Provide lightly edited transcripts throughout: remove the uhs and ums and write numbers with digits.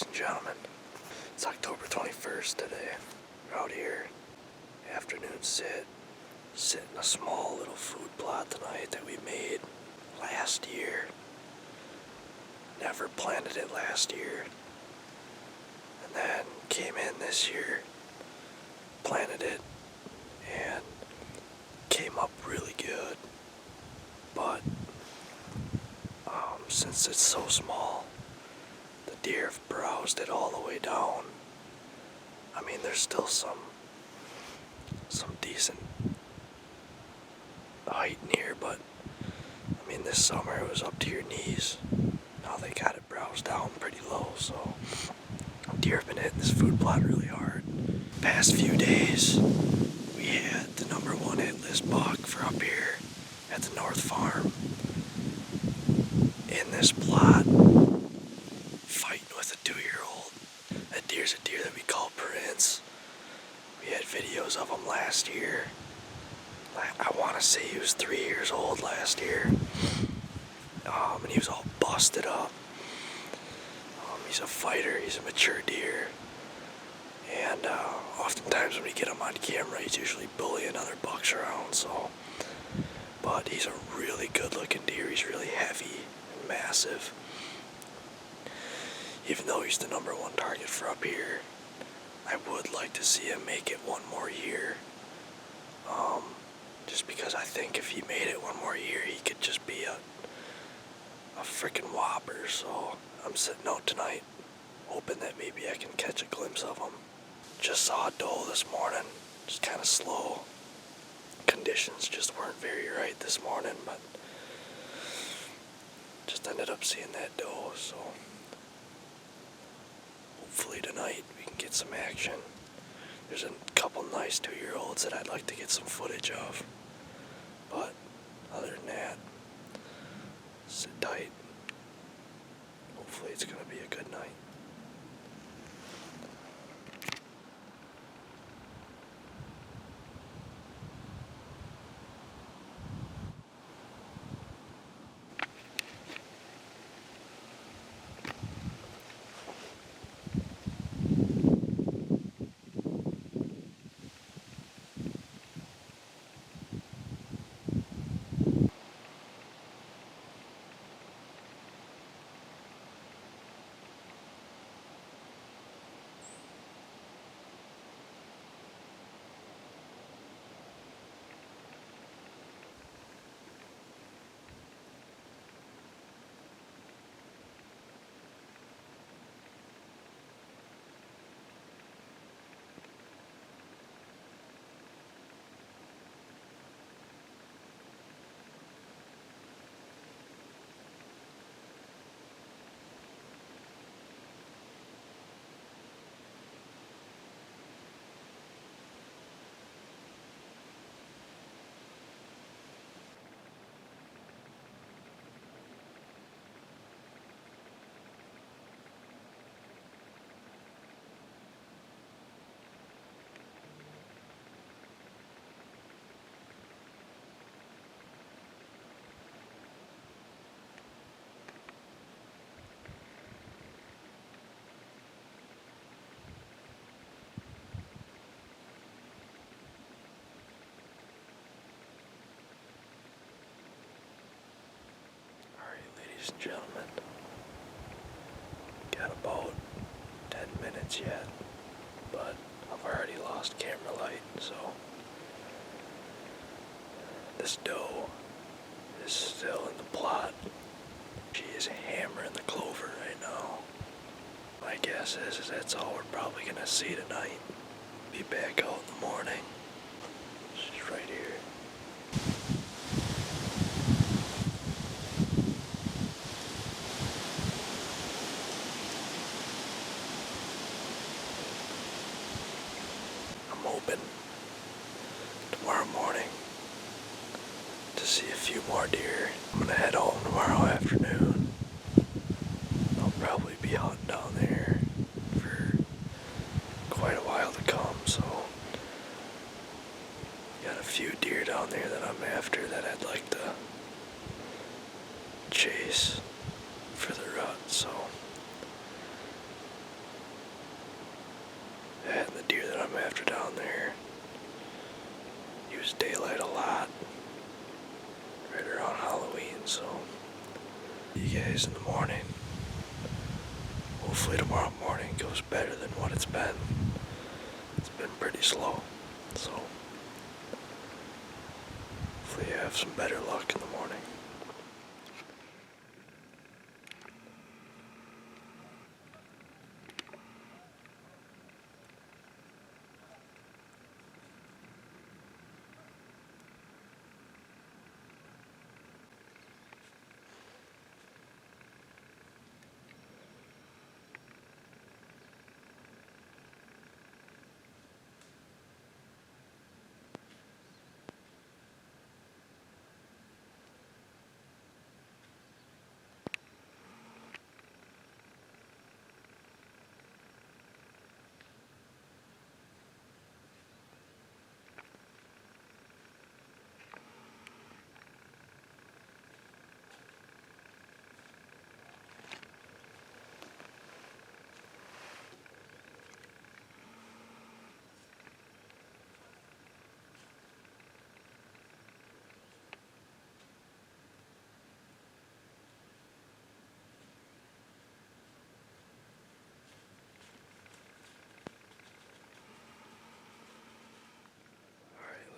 ladies and gentlemen. It's October 21st today. We're out here, afternoon sit in a small little food plot tonight that we made last year. Never planted it last year. And then came in this year, planted it, and came up really good. But since it's so small, the deer have browsed it all the way down. I mean, there's still some decent height in here, but I mean, this summer it was up to your knees. Now they got it browsed down pretty low, so deer have been hitting this food plot really hard. Past few days, we had the number one hit list buck for up here at the North Farm in this plot, fighting with a 2-year-old. That deer's a deer that we call Prince. We had videos of him last year. I want to say he was 3 years old last year. And he was all busted up. He's a fighter, he's a mature deer. And oftentimes when we get him on camera, he's usually bullying other bucks around, so. But he's a really good looking deer. He's really heavy and massive. Even though he's the number one target for up here, I would like to see him make it one more year. Just because I think if he made it one more year, he could just be a freaking whopper. So I'm sitting out tonight, hoping that maybe I can catch a glimpse of him. Just saw a doe this morning, just kind of slow. Conditions just weren't very right this morning, but just ended up seeing that doe, so hopefully tonight we can get some action. There's a couple nice 2-year-olds that I'd like to get some footage of, but other than that, sit tight. Hopefully it's going to be a good night. Ladies and gentlemen, got about 10 minutes yet, but I've already lost camera light, so this doe is still in the plot. She is hammering the clover right now. My guess is that's all we're probably gonna see tonight. Be back out in the morning. She's right here. Hoping tomorrow morning to see a few more deer. I'm gonna head home tomorrow afternoon. I'll probably be hunting down there for quite a while to come, so got a few deer down there that I'm after that I'd like to chase for the rut, so you guys in the morning. Hopefully tomorrow morning goes better than what it's been. It's been pretty slow, so hopefully you have some better luck in the morning.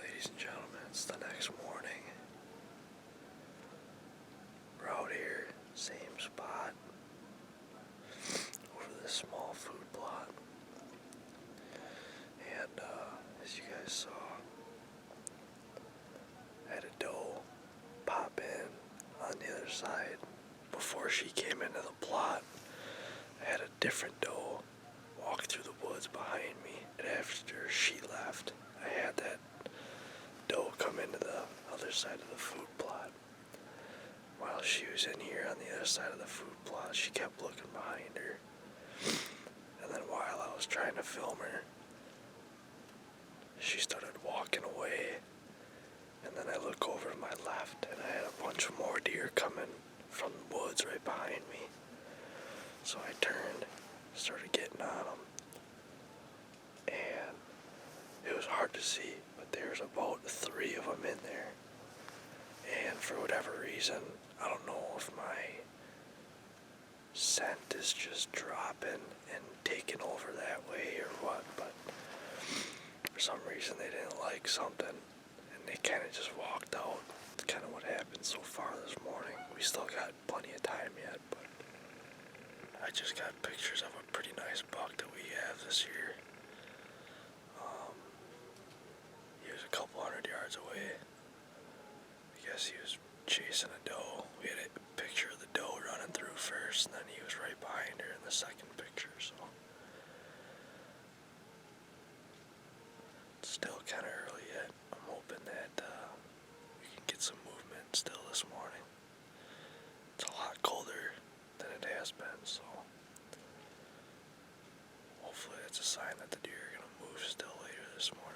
Ladies and gentlemen, it's the next morning. We're out here, same spot, over this small food plot. And as you guys saw, I had a doe pop in on the other side. Before she came into the plot, I had a different doe walk through the woods behind me. And after she left, I had that doe come into the other side of the food plot. While she was in here on the other side of the food plot, she kept looking behind her. And then while I was trying to film her, she started walking away. And then I look over to my left, and I had a bunch of more deer coming from the woods right behind me. So I turned, started getting on them. And it was hard to see, but there's about 3 of them in there. And for whatever reason, I don't know if my scent is just dropping and taking over that way or what, but for some reason they didn't like something and they kind of just walked out. It's kind of what happened so far this morning. We still got plenty of time yet, but I just got pictures of a pretty nice buck that we have this year. He was a couple hundred yards away. I guess he was chasing a doe. We had a picture of the doe running through first, and then he was right behind her in the second picture, so it's still kind of early yet. I'm hoping that we can get some movement still this morning. It's a lot colder than it has been, so hopefully it's a sign that the deer are going to move still later this morning.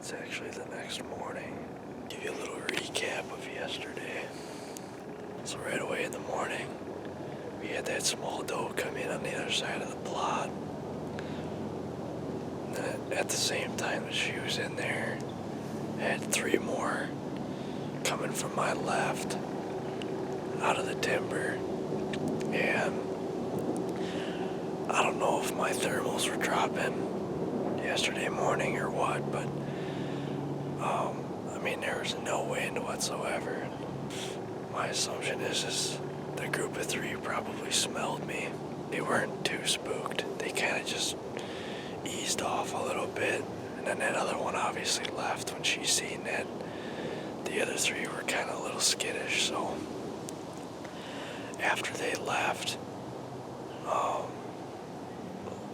It's actually the next morning. Give you a little recap of yesterday. So right away in the morning, we had that small doe come in on the other side of the plot. And then at the same time that she was in there, I had 3 more coming from my left out of the timber. And I don't know if my thermals were dropping yesterday morning or what, but there was no wind whatsoever. My assumption is the group of 3 probably smelled me. They weren't too spooked. They kind of just eased off a little bit, and then that other one obviously left when she seen that the other 3 were kind of a little skittish. So after they left, a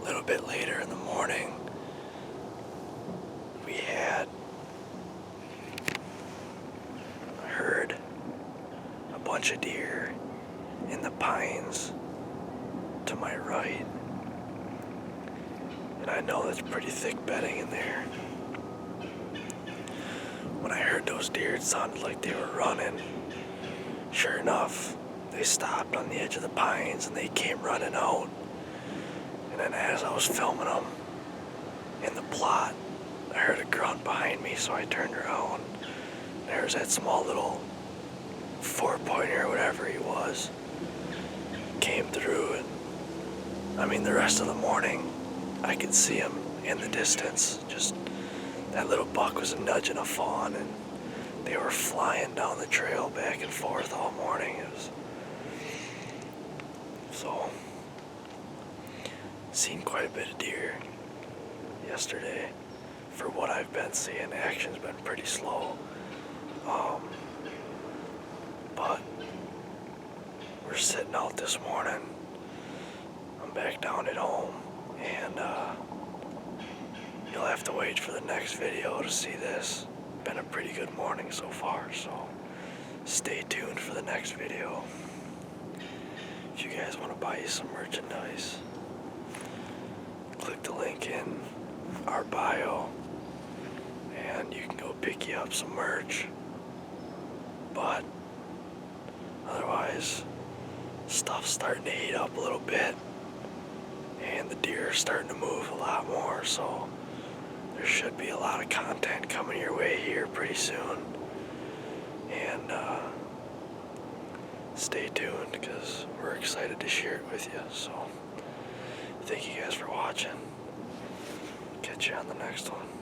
little bit later in the morning, we had heard a bunch of deer in the pines to my right. And I know that's pretty thick bedding in there. When I heard those deer, it sounded like they were running. Sure enough, they stopped on the edge of the pines and they came running out. And then as I was filming them in the plot, I heard a grunt behind me, so I turned around. There's that small little 4-pointer or whatever he was. Came through, and the rest of the morning, I could see him in the distance. Just that little buck was nudging a fawn, and they were flying down the trail back and forth all morning. So, seen quite a bit of deer yesterday. For what I've been seeing, action's been pretty slow. But we're sitting out this morning. I'm back down at home, and you'll have to wait for the next video to see this. Been a pretty good morning so far, so stay tuned for the next video. If you guys want to buy you some merchandise, click the link in our bio, and you can go pick you up some merch. But otherwise, stuff's starting to heat up a little bit, and the deer are starting to move a lot more, so there should be a lot of content coming your way here pretty soon. And stay tuned, because we're excited to share it with you. So thank you guys for watching. Catch you on the next one.